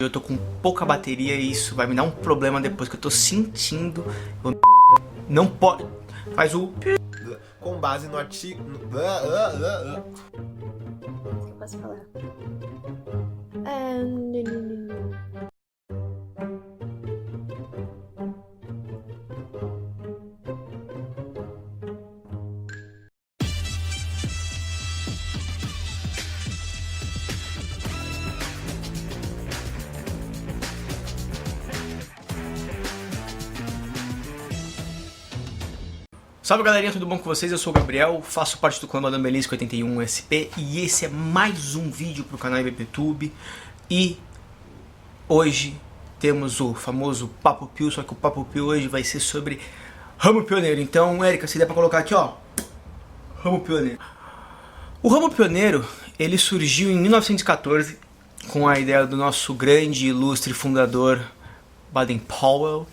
Eu tô com pouca bateria e isso vai me dar um problema depois que eu tô sentindo. Não pode. Faz o. Com base no artigo. O que eu posso falar? Salve galerinha, tudo bom com vocês? Eu sou o Gabriel, faço parte do clã Madame Belisco 81SP e esse é mais um vídeo pro canal IBPTube. E hoje temos o famoso Papo Pio, só que o Papo Pio hoje vai ser sobre ramo pioneiro. Então, Érica, se der pra colocar aqui, ó, ramo pioneiro. O ramo pioneiro, ele surgiu em 1914 com a ideia do nosso grande e ilustre fundador Baden-Powell,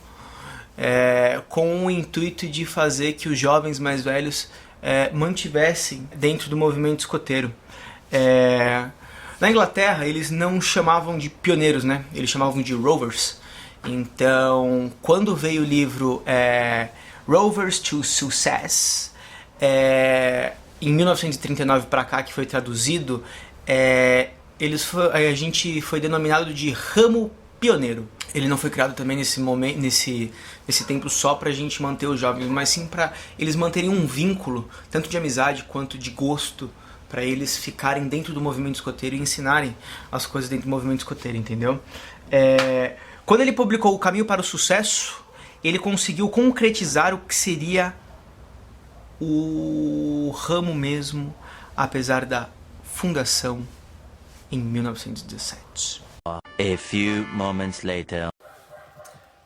com o intuito de fazer que os jovens mais velhos mantivessem dentro do movimento escoteiro. Na Inglaterra eles não chamavam de pioneiros, né? Eles chamavam de rovers. Então, quando veio o livro Rovers to Success, em 1939 para cá, que foi traduzido, a gente foi denominado de ramo pioneiro. Ele não foi criado também nesse momento, nesse tempo só pra gente manter os jovens, mas sim pra eles manterem um vínculo, tanto de amizade quanto de gosto, pra eles ficarem dentro do movimento escoteiro e ensinarem as coisas dentro do movimento escoteiro, entendeu? Quando ele publicou O Caminho para o Sucesso, ele conseguiu concretizar o que seria o ramo mesmo, apesar da fundação em 1917. A few moments later.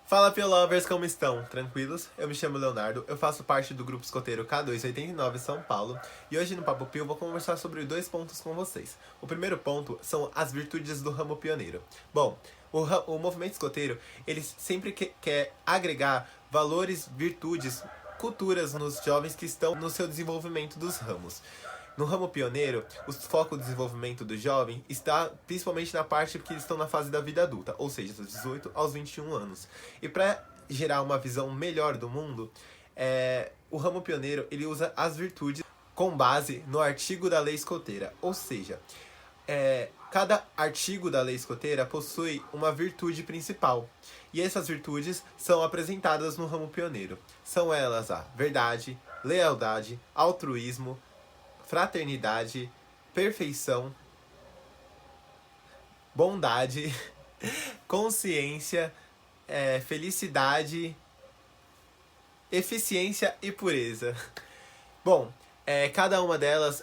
Fala Piolovers, como estão? Tranquilos? Eu me chamo Leonardo, eu faço parte do grupo escoteiro K289 São Paulo e hoje no Papo Pio vou conversar sobre 2 pontos com vocês. O primeiro ponto são as virtudes do ramo pioneiro. Bom, o movimento escoteiro, ele sempre quer agregar valores, virtudes, culturas nos jovens que estão no seu desenvolvimento dos ramos. No ramo pioneiro, o foco do desenvolvimento do jovem está principalmente na parte que eles estão na fase da vida adulta, ou seja, dos 18 aos 21 anos. E para gerar uma visão melhor do mundo, o ramo pioneiro ele usa as virtudes com base no artigo da lei escoteira, ou seja, cada artigo da lei escoteira possui uma virtude principal. E essas virtudes são apresentadas no ramo pioneiro. São elas a verdade, lealdade, altruísmo, fraternidade, perfeição, bondade, consciência, felicidade, eficiência e pureza. Bom, cada uma delas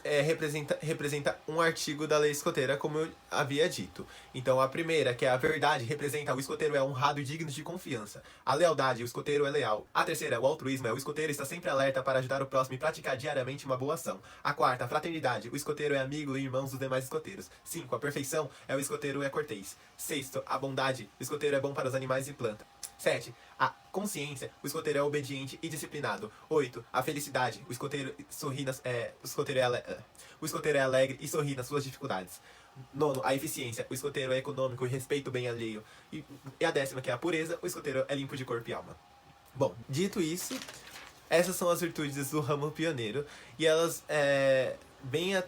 representa um artigo da lei escoteira, como eu havia dito. Então a primeira, que é a verdade, representa o escoteiro é honrado e digno de confiança. A lealdade, o escoteiro é leal. A terceira, o altruísmo, o escoteiro está sempre alerta para ajudar o próximo e praticar diariamente uma boa ação. A quarta, a fraternidade, o escoteiro é amigo e irmão dos demais escoteiros. 5, a perfeição, o escoteiro é cortês. 6, a bondade, o escoteiro é bom para os animais e plantas. 7, a consciência, o escoteiro é obediente e disciplinado. 8, a felicidade, o escoteiro é alegre e sorri nas suas dificuldades. 9, a eficiência, o escoteiro é econômico e respeita o bem alheio. E a 10ª, que é a pureza, o escoteiro é limpo de corpo e alma. Bom, dito isso, essas são as virtudes do ramo pioneiro e elas vêm a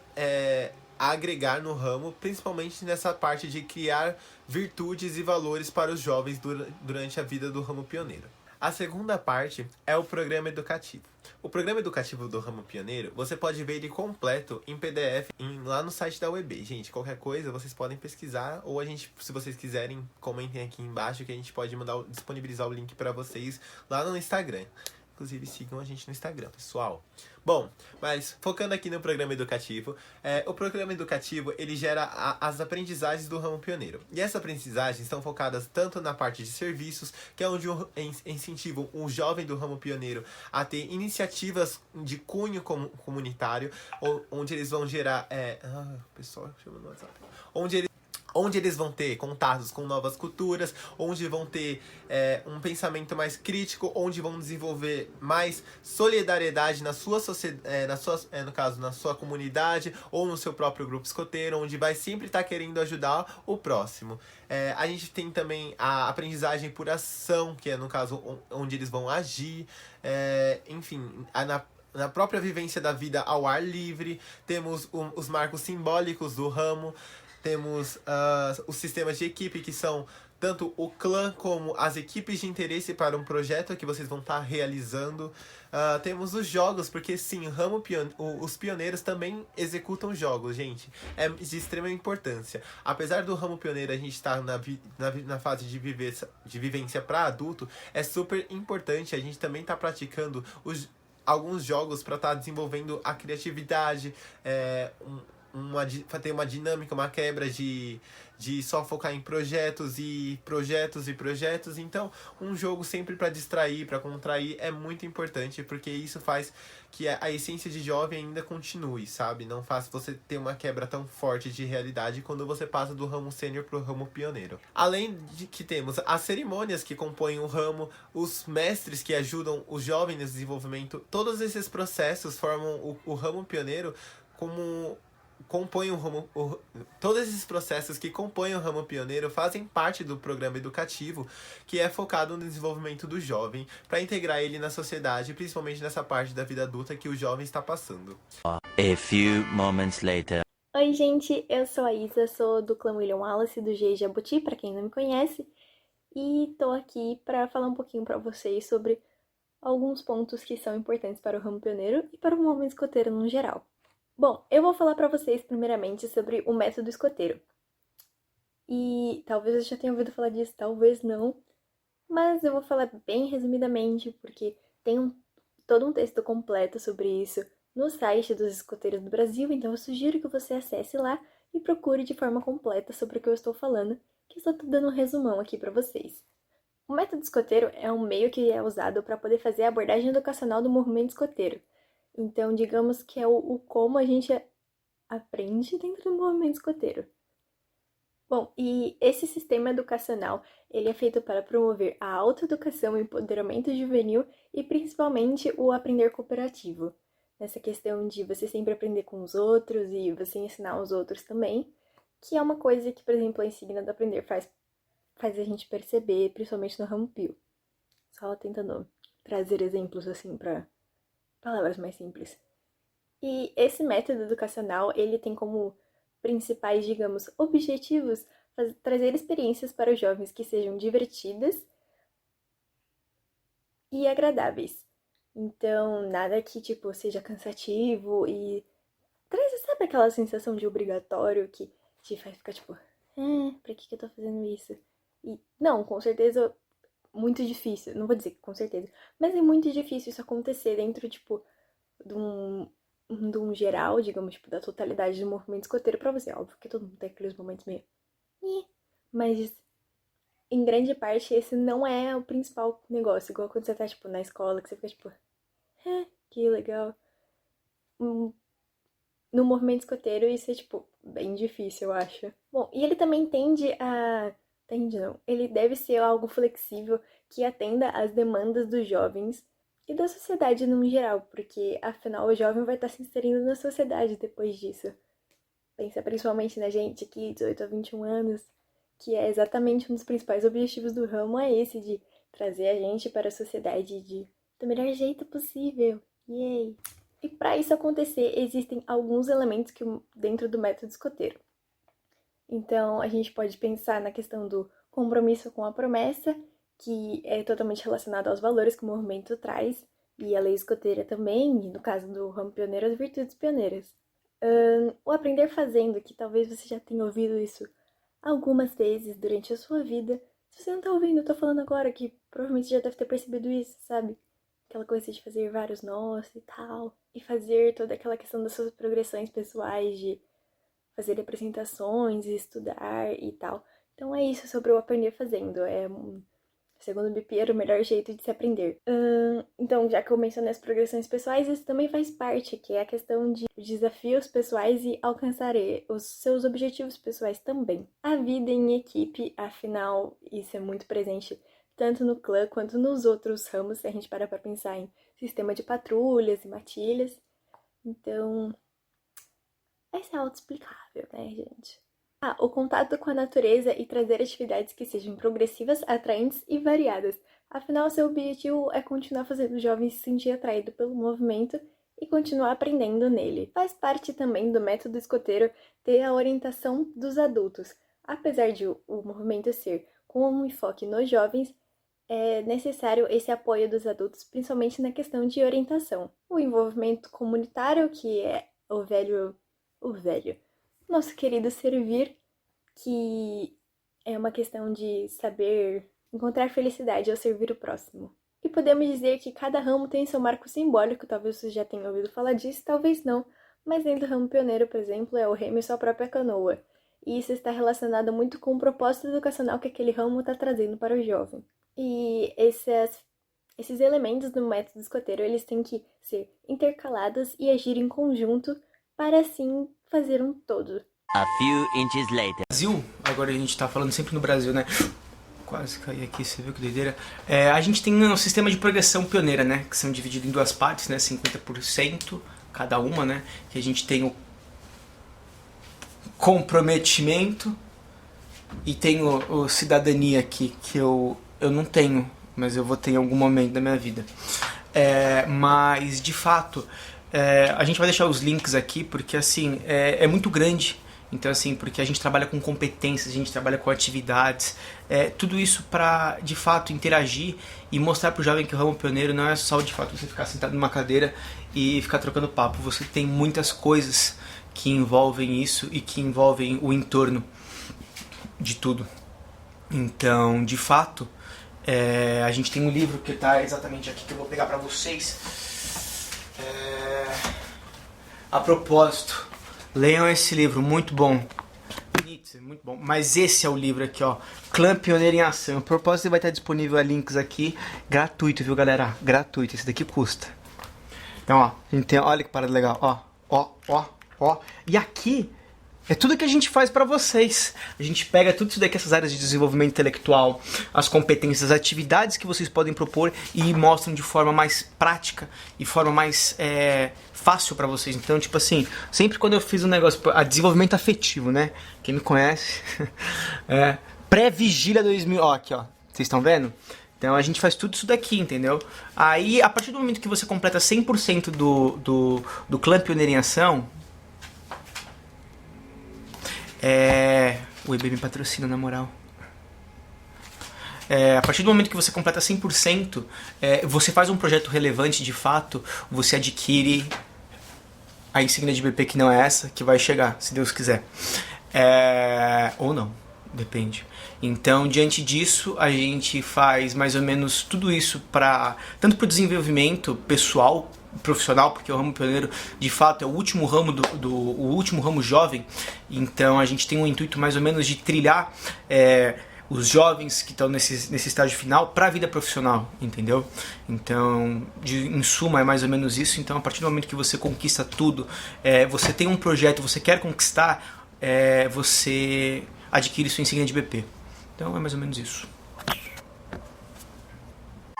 agregar no ramo, principalmente nessa parte de criar virtudes e valores para os jovens durante a vida do ramo pioneiro. A segunda parte é o programa educativo. O programa educativo do ramo pioneiro, você pode ver ele completo em PDF lá no site da UEB. Gente, qualquer coisa vocês podem pesquisar ou se vocês quiserem, comentem aqui embaixo que a gente pode disponibilizar o link para vocês lá no Instagram. Inclusive sigam a gente no Instagram, pessoal. Bom, mas focando aqui no programa educativo, o programa educativo ele gera as aprendizagens do ramo pioneiro. E essas aprendizagens estão focadas tanto na parte de serviços, que é onde incentivam o jovem do ramo pioneiro a ter iniciativas de cunho comunitário, onde eles vão gerar... pessoal, chama no WhatsApp. onde eles vão ter contatos com novas culturas, onde vão ter um pensamento mais crítico, onde vão desenvolver mais solidariedade na sua sociedade, no caso, na sua comunidade ou no seu próprio grupo escoteiro, onde vai sempre estar querendo ajudar o próximo. A gente tem também a aprendizagem por ação, que é, no caso, onde eles vão agir, enfim, na própria vivência da vida ao ar livre. Temos os marcos simbólicos do ramo, temos os sistemas de equipe, que são tanto o clã como as equipes de interesse para um projeto que vocês vão estar realizando. Temos os jogos, porque sim, os pioneiros também executam jogos, gente. É de extrema importância. Apesar do ramo pioneiro a gente estar na fase de vivência para adulto, é super importante a gente também estar praticando alguns jogos para estar desenvolvendo a criatividade, ter uma dinâmica, uma quebra de só focar em projetos. Então, um jogo sempre para distrair, para contrair, é muito importante, porque isso faz que a essência de jovem ainda continue, sabe? Não faz você ter uma quebra tão forte de realidade quando você passa do ramo sênior pro ramo pioneiro. Além de que temos as cerimônias que compõem o ramo, os mestres que ajudam os jovens no desenvolvimento, todos esses processos formam o ramo pioneiro como compõem todos esses processos que compõem o ramo pioneiro fazem parte do programa educativo, que é focado no desenvolvimento do jovem para integrar ele na sociedade, principalmente nessa parte da vida adulta que o jovem está passando. A few moments later. Oi, gente, eu sou a Isa, sou do clã William Wallace do G Jabuti, para quem não me conhece, e tô aqui para falar um pouquinho para vocês sobre alguns pontos que são importantes para o ramo pioneiro e para o movimento escoteiro no geral. Bom, eu vou falar para vocês primeiramente sobre o método escoteiro. E talvez eu já tenha ouvido falar disso, talvez não, mas eu vou falar bem resumidamente, porque tem todo um texto completo sobre isso no site dos escoteiros do Brasil, então eu sugiro que você acesse lá e procure de forma completa sobre o que eu estou falando, que eu só estou dando um resumão aqui para vocês. O método escoteiro é um meio que é usado para poder fazer a abordagem educacional do movimento escoteiro. Então, digamos que é o como a gente aprende dentro do movimento escoteiro. Bom, e esse sistema educacional, ele é feito para promover a autoeducação, o empoderamento juvenil e principalmente o aprender cooperativo. Nessa questão de você sempre aprender com os outros e você ensinar os outros também, que é uma coisa que, por exemplo, a Insígnia do Aprender faz a gente perceber, principalmente no ramo Pio. Só tentando trazer exemplos assim para palavras mais simples. E esse método educacional, ele tem como principais, digamos, objetivos trazer experiências para os jovens que sejam divertidas e agradáveis. Então, nada que, tipo, seja cansativo e traz, sabe aquela sensação de obrigatório que te faz ficar, tipo, pra que eu tô fazendo isso? E, não, com certeza, muito difícil, não vou dizer que com certeza, mas é muito difícil isso acontecer dentro, tipo, de um geral, digamos, tipo, da totalidade do movimento escoteiro pra você. Óbvio que todo mundo tem aqueles momentos meio... Mas, em grande parte, esse não é o principal negócio. Igual quando você tá, tipo, na escola, que você fica, tipo... que legal. No movimento escoteiro, isso é, tipo, bem difícil, eu acho. Bom, e ele também tende a... Tende não. Ele deve ser algo flexível que atenda às demandas dos jovens e da sociedade no geral, porque afinal o jovem vai estar se inserindo na sociedade depois disso. Pensa principalmente na gente aqui, 18 a 21 anos, que é exatamente um dos principais objetivos do ramo, é esse de trazer a gente para a sociedade do melhor jeito possível. Yay! E para isso acontecer, existem alguns elementos dentro do método escoteiro. Então, a gente pode pensar na questão do compromisso com a promessa, que é totalmente relacionado aos valores que o movimento traz, e a lei escoteira também, e no caso do ramo pioneiro, as virtudes pioneiras. O aprender fazendo, que talvez você já tenha ouvido isso algumas vezes durante a sua vida. Se você não tá ouvindo, eu tô falando agora, que provavelmente você já deve ter percebido isso, sabe? Aquela coisa de fazer vários nós e tal, e fazer toda aquela questão das suas progressões pessoais, de fazer apresentações, estudar e tal. Então é isso sobre o aprender fazendo, é Segundo o BP, era o melhor jeito de se aprender. Então, já que eu mencionei as progressões pessoais, isso também faz parte, que é a questão de desafios pessoais e alcançar os seus objetivos pessoais também. A vida em equipe, afinal, isso é muito presente tanto no clã quanto nos outros ramos, se a gente parar pra pensar em sistema de patrulhas e matilhas. Então, essa é autoexplicável, né, gente? O contato com a natureza e trazer atividades que sejam progressivas, atraentes e variadas. Afinal, seu objetivo é continuar fazendo o jovem se sentir atraído pelo movimento e continuar aprendendo nele. Faz parte também do método escoteiro ter a orientação dos adultos. Apesar de o movimento ser com um enfoque nos jovens, é necessário esse apoio dos adultos, principalmente na questão de orientação. O envolvimento comunitário, que é o velho, nosso querido servir, que é uma questão de saber encontrar felicidade ao servir o próximo. E podemos dizer que cada ramo tem seu marco simbólico, talvez você já tenha ouvido falar disso, talvez não, mas dentro do ramo pioneiro, por exemplo, é o remo e sua própria canoa. E isso está relacionado muito com o propósito educacional que aquele ramo está trazendo para o jovem. E esses elementos do método escoteiro, eles têm que ser intercalados e agir em conjunto para assim fazer um todo. A few inches later. Brasil, agora a gente tá falando sempre no Brasil, né? Quase caí aqui, você viu que doideira. A gente tem um sistema de progressão pioneira, né? Que são divididos em duas partes, né? 50% cada uma, né? Que a gente tem o comprometimento e tem o cidadania aqui, que eu não tenho, mas eu vou ter em algum momento da minha vida. Mas, de fato, a gente vai deixar os links aqui, porque, assim, é muito grande. Então, assim, porque a gente trabalha com competências, a gente trabalha com atividades, tudo isso para, de fato, interagir e mostrar pro jovem que o ramo pioneiro não é só, de fato, você ficar sentado numa cadeira e ficar trocando papo. Você tem muitas coisas que envolvem isso e que envolvem o entorno de tudo. Então, de fato, a gente tem um livro que está exatamente aqui, que eu vou pegar para vocês. A propósito, leiam esse livro, muito bom. Nietzsche, muito bom. Mas esse é o livro aqui, ó, Clã Pioneiro em Ação. A propósito, vai estar disponível a links aqui, gratuito, viu, galera? Gratuito, esse daqui custa. Então, ó, a gente tem, olha que parada legal, ó. E aqui é tudo que a gente faz pra vocês. A gente pega tudo isso daqui, essas áreas de desenvolvimento intelectual, as competências, as atividades que vocês podem propor e mostram de forma mais prática e forma mais fácil pra vocês. Então, tipo assim, sempre quando eu fiz um negócio, a desenvolvimento afetivo, né? Quem me conhece, pré-vigília 2000, ó, aqui, ó. Vocês estão vendo? Então a gente faz tudo isso daqui, entendeu? Aí, a partir do momento que você completa 100% do Clã Pioneiro em Ação, o EB me patrocina, na moral. A partir do momento que você completa 100%, você faz um projeto relevante de fato, você adquire a insígnia de BP, que não é essa, que vai chegar, se Deus quiser. Ou não, depende. Então, diante disso, a gente faz mais ou menos tudo isso tanto para o desenvolvimento pessoal, profissional, porque o ramo pioneiro de fato é o último ramo o último ramo jovem. Então a gente tem um intuito mais ou menos de trilhar os jovens que estão nesse estágio final para a vida profissional, entendeu? Então, em suma, é mais ou menos isso. Então, a partir do momento que você conquista tudo, você tem um projeto, você quer conquistar, você adquire sua insígnia de BP. Então é mais ou menos isso.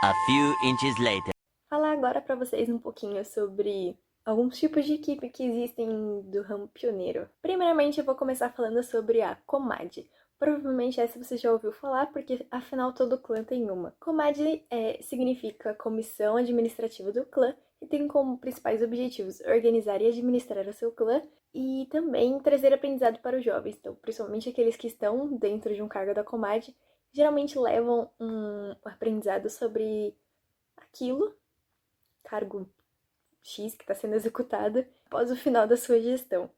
A few inches later. Falar agora para vocês um pouquinho sobre alguns tipos de equipe que existem do ramo pioneiro. Primeiramente, eu vou começar falando sobre a COMAD. Provavelmente essa você já ouviu falar, porque afinal todo clã tem uma. COMAD significa Comissão Administrativa do Clã e tem como principais objetivos organizar e administrar o seu clã e também trazer aprendizado para os jovens. Então, principalmente aqueles que estão dentro de um cargo da COMAD, geralmente levam um aprendizado sobre aquilo, cargo X que está sendo executado, após o final da sua gestão.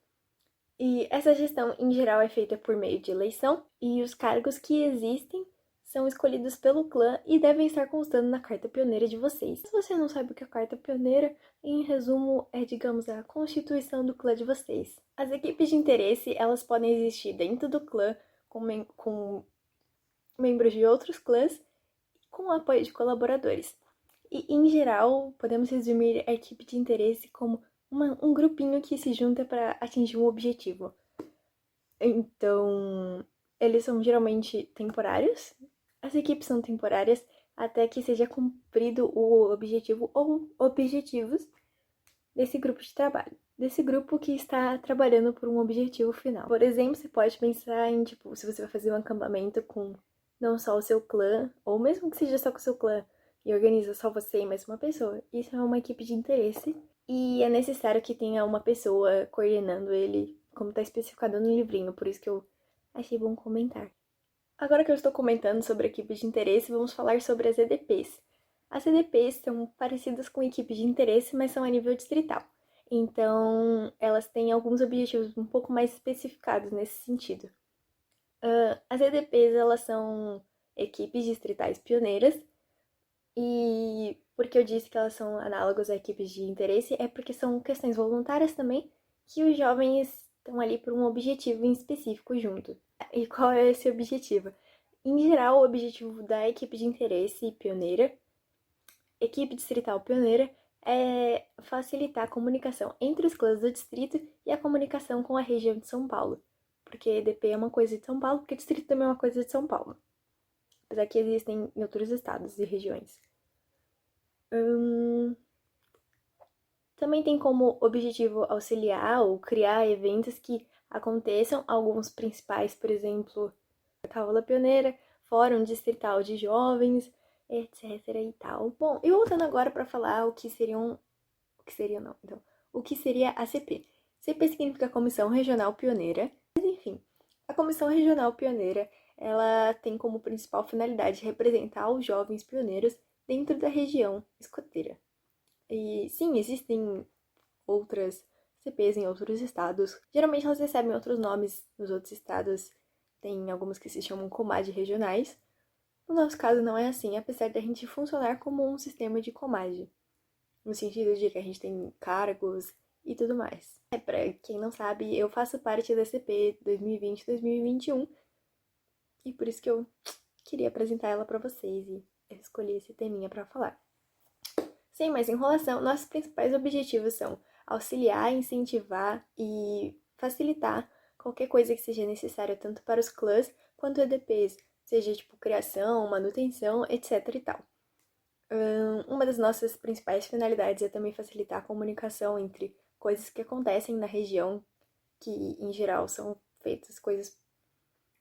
E essa gestão, em geral, é feita por meio de eleição, e os cargos que existem são escolhidos pelo clã e devem estar constando na carta pioneira de vocês. Se você não sabe o que é a carta pioneira, em resumo, é, digamos, a constituição do clã de vocês. As equipes de interesse, elas podem existir dentro do clã, com membros de outros clãs, com com o apoio de colaboradores. E, em geral, podemos resumir a equipe de interesse como um grupinho que se junta para atingir um objetivo. Então, eles são geralmente temporários. As equipes são temporárias até que seja cumprido o objetivo ou objetivos desse grupo de trabalho. Desse grupo que está trabalhando por um objetivo final. Por exemplo, você pode pensar em, tipo, se você vai fazer um acampamento com não só o seu clã, ou mesmo que seja só com o seu clã, e organiza só você e mais uma pessoa. Isso é uma equipe de interesse. E é necessário que tenha uma pessoa coordenando ele, como está especificado no livrinho, por isso que eu achei bom comentar. Agora que eu estou comentando sobre equipes de interesse, vamos falar sobre as EDPs. As EDPs são parecidas com equipes de interesse, mas são a nível distrital. Então, elas têm alguns objetivos um pouco mais especificados nesse sentido. As EDPs, elas são equipes distritais pioneiras. E porque eu disse que elas são análogos a equipes de interesse, é porque são questões voluntárias também, que os jovens estão ali por um objetivo em específico junto. E qual é esse objetivo? Em geral, o objetivo da equipe de interesse pioneira, equipe distrital pioneira, é facilitar a comunicação entre os clãs do distrito e a comunicação com a região de São Paulo. Porque EDP é uma coisa de São Paulo, porque distrito também é uma coisa de São Paulo. Apesar que existem em outros estados e regiões. Também tem como objetivo auxiliar ou criar eventos que aconteçam, alguns principais, por exemplo, a Cábula Pioneira, Fórum Distrital de Jovens, etc e tal. Bom, e voltando agora para falar o que seria a CP. CP significa Comissão Regional Pioneira. Mas enfim, a Comissão Regional Pioneira, ela tem como principal finalidade representar os jovens pioneiros dentro da região escoteira. E sim, existem outras CPs em outros estados. Geralmente elas recebem outros nomes nos outros estados. Tem algumas que se chamam Comad regionais. No nosso caso não é assim, apesar de a gente funcionar como um sistema de Comad. No sentido de que a gente tem cargos e tudo mais. Pra quem não sabe, eu faço parte da CP 2020-2021. E por isso que eu queria apresentar ela pra vocês e eu escolhi esse teminha pra falar. Sem mais enrolação, nossos principais objetivos são auxiliar, incentivar e facilitar qualquer coisa que seja necessária tanto para os clãs quanto EDPs, seja tipo criação, manutenção, etc e tal. Uma das nossas principais finalidades é também facilitar a comunicação entre coisas que acontecem na região, que em geral são feitas coisas,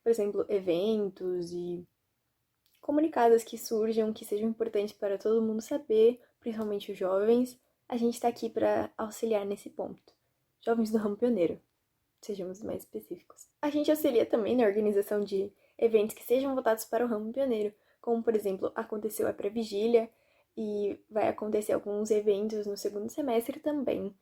por exemplo, eventos e comunicados que surjam, que sejam importantes para todo mundo saber, principalmente os jovens. A gente está aqui para auxiliar nesse ponto. Jovens do ramo pioneiro, sejamos mais específicos. A gente auxilia também na organização de eventos que sejam voltados para o ramo pioneiro, como, por exemplo, aconteceu a pré-vigília e vai acontecer alguns eventos no segundo semestre também,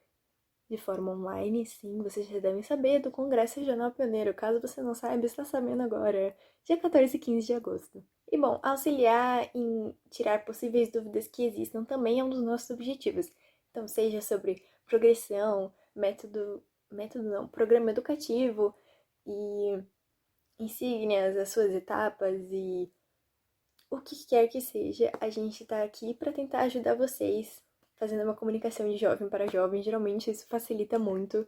de forma online. Sim, vocês já devem saber do Congresso Regional Pioneiro. Caso você não saiba, está sabendo agora, dia 14 e 15 de agosto. E bom, auxiliar em tirar possíveis dúvidas que existam também é um dos nossos objetivos. Então, seja sobre progressão, programa educativo e insígnias, as suas etapas e o que quer que seja, a gente tá aqui para tentar ajudar vocês fazendo uma comunicação de jovem para jovem. Geralmente isso facilita muito,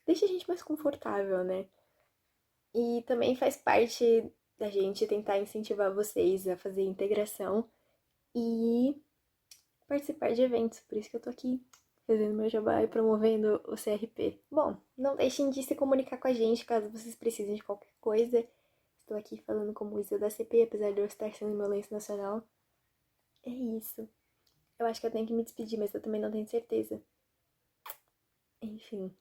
deixa a gente mais confortável, né? E também faz parte da gente tentar incentivar vocês a fazer integração e participar de eventos. Por isso que eu tô aqui fazendo meu jabá e promovendo o CRP. Bom, não deixem de se comunicar com a gente caso vocês precisem de qualquer coisa. Estou aqui falando como Isa da CP, apesar de eu estar sendo meu lenço nacional. É isso. Eu acho que eu tenho que me despedir, mas eu também não tenho certeza. Enfim.